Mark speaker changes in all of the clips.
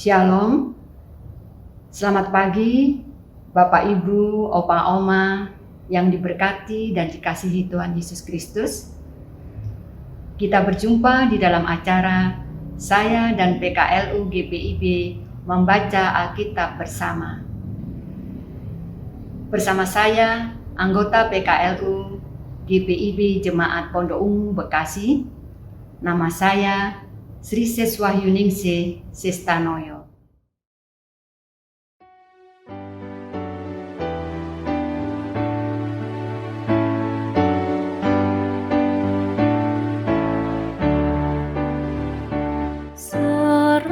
Speaker 1: Shalom, selamat pagi Bapak Ibu, Opa Oma yang diberkati dan dikasihi Tuhan Yesus Kristus. Kita berjumpa di dalam acara saya dan PKLU GPIB membaca Alkitab bersama. Bersama saya, anggota PKLU GPIB Jemaat Pondok Ungu Bekasi, nama saya Sri Seswahyuningsih Sestanoyo.
Speaker 2: Serahkan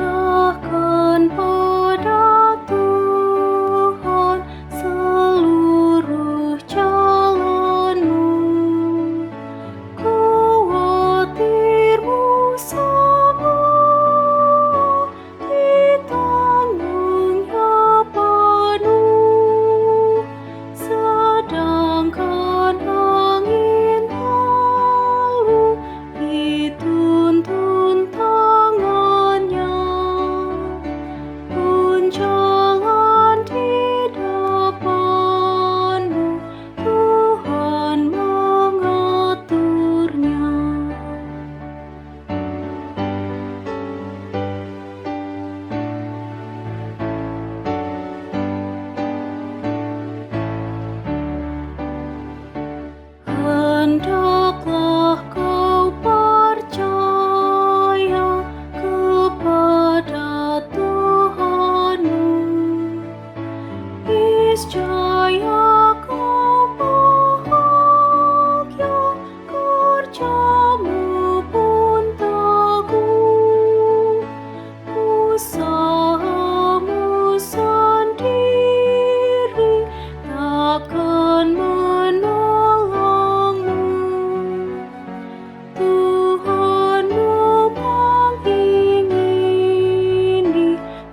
Speaker 2: pada Tuhan seluruh jalanmu, khawatirmu semua ditanggung-Nya penuh, sedangkan angin lalu dituntun tangannya, pun jalan di depanmu, Tuhan mengaturnya. Hendaklah kau percaya kepada Tuhanmu, niscaya kau bahagia, kerjamu pun teguh, usahamu sendiri takkan menolongmu. Tuhanmu mengingini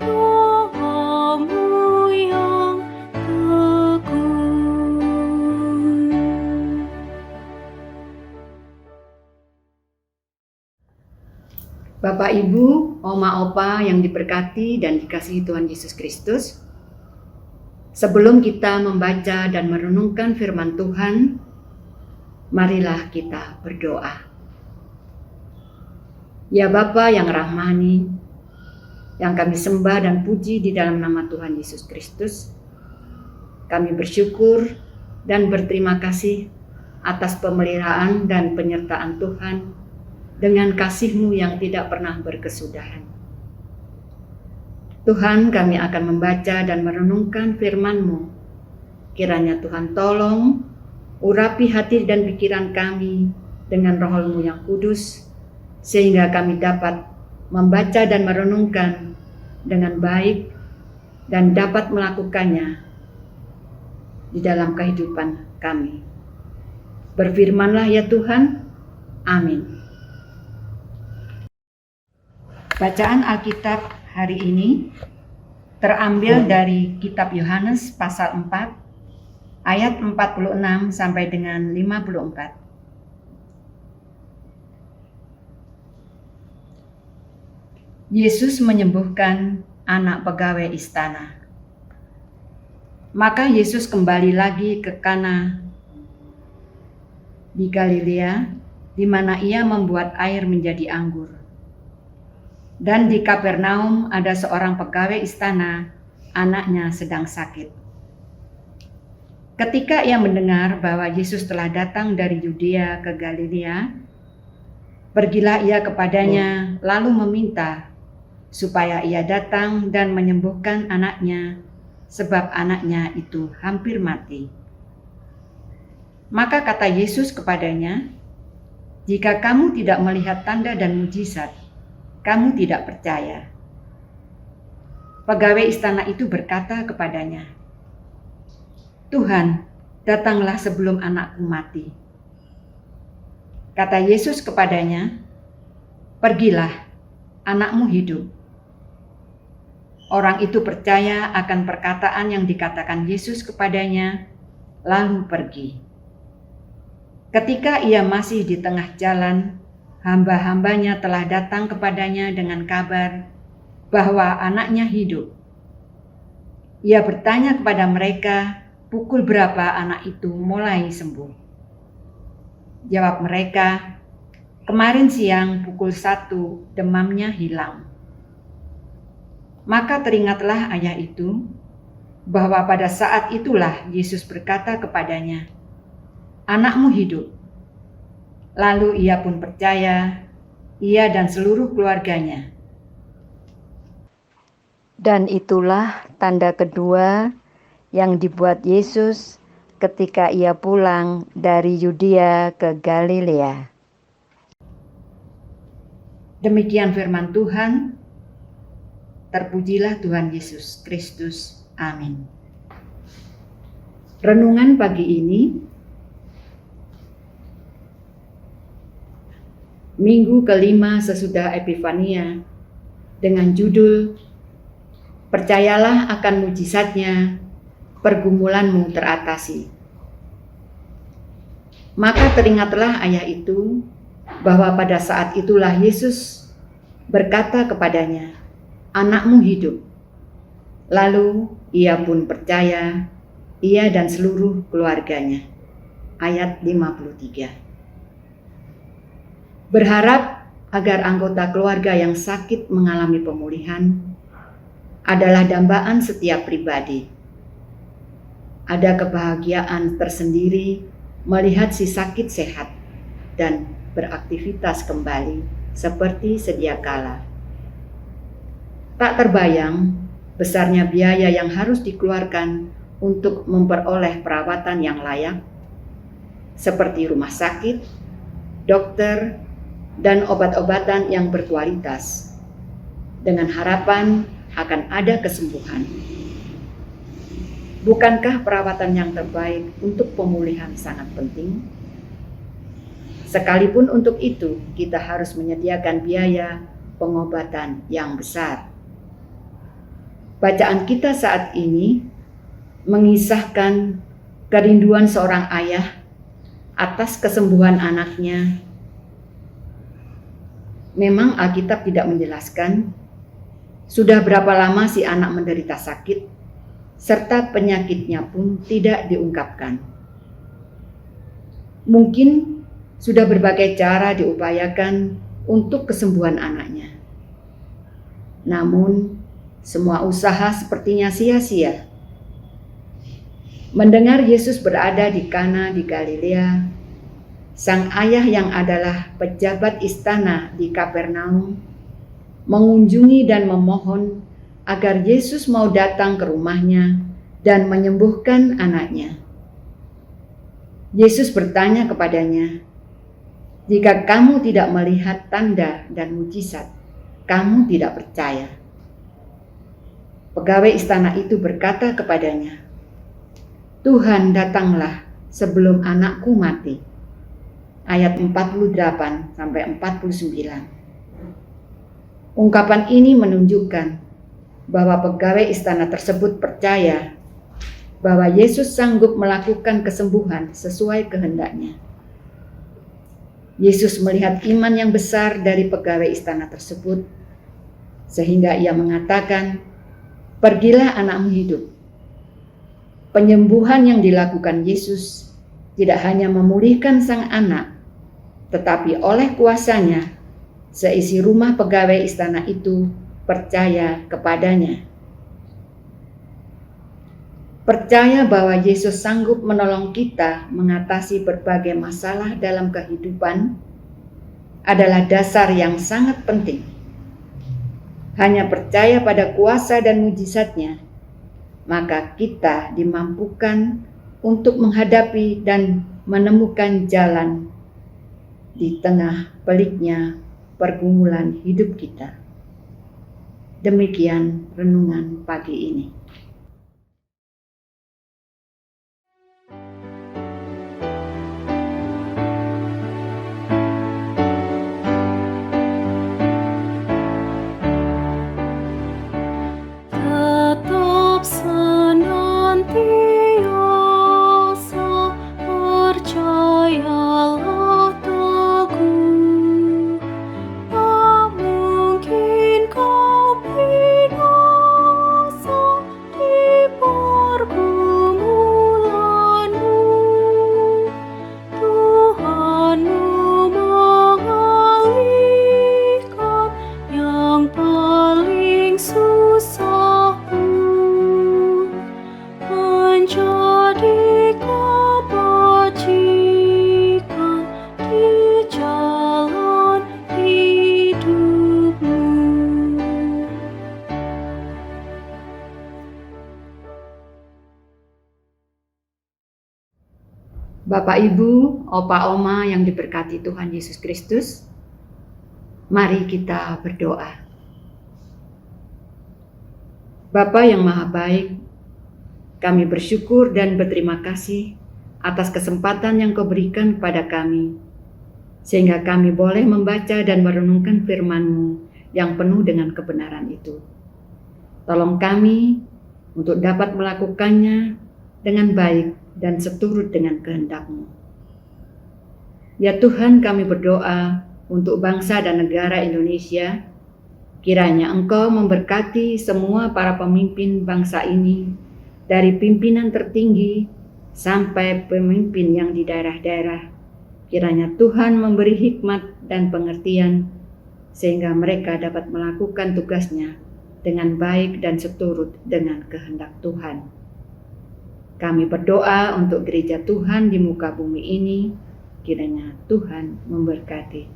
Speaker 2: doamu yang tekun.
Speaker 1: Bapak Ibu, Oma Opa yang diberkati dan dikasihi Tuhan Yesus Kristus. Sebelum kita membaca dan merenungkan firman Tuhan, marilah kita berdoa. Ya Bapa yang rahmani, yang kami sembah dan puji di dalam nama Tuhan Yesus Kristus, kami bersyukur dan berterima kasih atas pemeliharaan dan penyertaan Tuhan dengan kasih-Mu yang tidak pernah berkesudahan. Tuhan, kami akan membaca dan merenungkan firman-Mu. Kiranya Tuhan tolong urapi hati dan pikiran kami dengan Roh-Mu yang kudus, sehingga kami dapat membaca dan merenungkan dengan baik dan dapat melakukannya di dalam kehidupan kami. Berfirmanlah ya Tuhan, amin. Bacaan Alkitab hari ini terambil dari kitab Yohanes pasal 4 ayat 46 sampai dengan 54. Yesus menyembuhkan anak pegawai istana. Maka Yesus kembali lagi ke Kana di Galilea, di mana Ia membuat air menjadi anggur. Dan di Kapernaum ada seorang pegawai istana, anaknya sedang sakit. Ketika ia mendengar bahwa Yesus telah datang dari Yudea ke Galilea, pergilah ia kepadanya lalu meminta supaya ia datang dan menyembuhkan anaknya, sebab anaknya itu hampir mati. Maka kata Yesus kepadanya, "Jika kamu tidak melihat tanda dan mujizat, kamu tidak percaya." Pegawai istana itu berkata kepadanya, "Tuhan, datanglah sebelum anakku mati." Kata Yesus kepadanya, "Pergilah, anakmu hidup." Orang itu percaya akan perkataan yang dikatakan Yesus kepadanya, lalu pergi. Ketika ia masih di tengah jalan, hamba-hambanya telah datang kepadanya dengan kabar bahwa anaknya hidup. Ia bertanya kepada mereka pukul berapa anak itu mulai sembuh. Jawab mereka, kemarin siang pukul 1 demamnya hilang. Maka teringatlah ayah itu bahwa pada saat itulah Yesus berkata kepadanya, anakmu hidup. Lalu ia pun percaya, ia dan seluruh keluarganya. Dan itulah tanda kedua yang dibuat Yesus ketika ia pulang dari Yudea ke Galilea. Demikian firman Tuhan. Terpujilah Tuhan Yesus Kristus. Amin. Renungan pagi ini, minggu kelima sesudah Epifania, dengan judul Percayalah akan mujizatnya, pergumulanmu teratasi. Maka teringatlah ayah itu bahwa pada saat itulah Yesus berkata kepadanya, anakmu hidup. Lalu ia pun percaya, ia dan seluruh keluarganya. Ayat 53. Berharap agar anggota keluarga yang sakit mengalami pemulihan adalah dambaan setiap pribadi. Ada kebahagiaan tersendiri melihat si sakit sehat dan beraktivitas kembali seperti sedia kala. Tak terbayang besarnya biaya yang harus dikeluarkan untuk memperoleh perawatan yang layak, seperti rumah sakit, dokter, dan obat-obatan yang berkualitas, dengan harapan akan ada kesembuhan. Bukankah perawatan yang terbaik untuk pemulihan sangat penting? Sekalipun untuk itu, kita harus menyediakan biaya pengobatan yang besar. Bacaan kita saat ini mengisahkan kerinduan seorang ayah atas kesembuhan anaknya. Memang Alkitab tidak menjelaskan sudah berapa lama si anak menderita sakit, serta penyakitnya pun tidak diungkapkan. Mungkin sudah berbagai cara diupayakan untuk kesembuhan anaknya. Namun, semua usaha sepertinya sia-sia. Mendengar Yesus berada di Kana di Galilea, sang ayah yang adalah pejabat istana di Kapernaum mengunjungi dan memohon agar Yesus mau datang ke rumahnya dan menyembuhkan anaknya. Yesus bertanya kepadanya, jika kamu tidak melihat tanda dan mujizat, kamu tidak percaya. Pegawai istana itu berkata kepadanya, Tuhan, datanglah sebelum anakku mati. Ayat 48-49. Ungkapan ini menunjukkan bahwa pegawai istana tersebut percaya bahwa Yesus sanggup melakukan kesembuhan sesuai kehendaknya. Yesus melihat iman yang besar dari pegawai istana tersebut, sehingga ia mengatakan, pergilah anakmu hidup. Penyembuhan yang dilakukan Yesus tidak hanya memulihkan sang anak, tetapi oleh kuasanya, seisi rumah pegawai istana itu percaya kepadanya. Percaya bahwa Yesus sanggup menolong kita mengatasi berbagai masalah dalam kehidupan adalah dasar yang sangat penting. Hanya percaya pada kuasa dan mujizatnya, maka kita dimampukan untuk menghadapi dan menemukan jalan di tengah peliknya pergumulan hidup kita. Demikian renungan pagi ini.
Speaker 2: Tetap senantiasa percayalah teguh, tak mungkin kau
Speaker 1: Bapak, Ibu, Opa, Oma yang diberkati Tuhan Yesus Kristus, mari kita berdoa. Bapa yang Maha Baik, kami bersyukur dan berterima kasih atas kesempatan yang Kau berikan kepada kami, sehingga kami boleh membaca dan merenungkan firman-Mu yang penuh dengan kebenaran itu. Tolong kami untuk dapat melakukannya dengan baik dan seturut dengan kehendak-Mu. Ya Tuhan, kami berdoa untuk bangsa dan negara Indonesia, kiranya Engkau memberkati semua para pemimpin bangsa ini, dari pimpinan tertinggi sampai pemimpin yang di daerah-daerah. Kiranya Tuhan memberi hikmat dan pengertian, sehingga mereka dapat melakukan tugasnya dengan baik dan seturut dengan kehendak Tuhan. Kami berdoa untuk gereja Tuhan di muka bumi ini, kiranya Tuhan memberkati.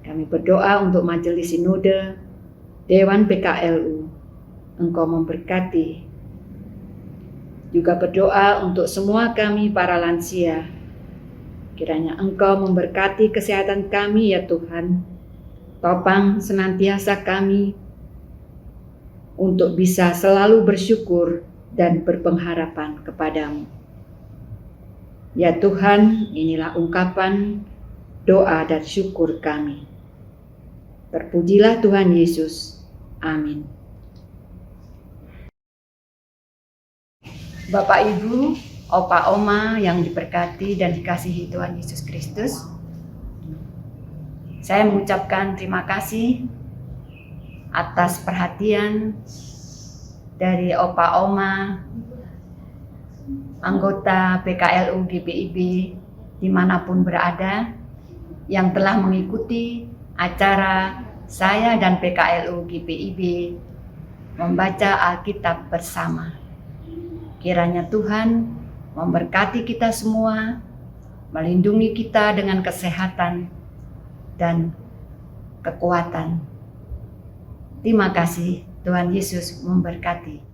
Speaker 1: Kami berdoa untuk Majelis Sinode, Dewan PKLU, Engkau memberkati. Juga berdoa untuk semua kami para lansia, kiranya Engkau memberkati kesehatan kami ya Tuhan. Topang senantiasa kami untuk bisa selalu bersyukur dan berpengharapan kepadamu. Ya Tuhan, inilah ungkapan doa dan syukur kami. Terpujilah Tuhan Yesus. Amin. Bapak, Ibu, Opa, Oma yang diberkati dan dikasihi Tuhan Yesus Kristus, saya mengucapkan terima kasih atas perhatian dari Opa, Oma, anggota PKLU GPIB dimanapun berada, yang telah mengikuti acara saya dan PKLU GPIB membaca Alkitab bersama. Kiranya Tuhan memberkati kita semua, melindungi kita dengan kesehatan dan kekuatan. Terima kasih, Tuhan Yesus memberkati.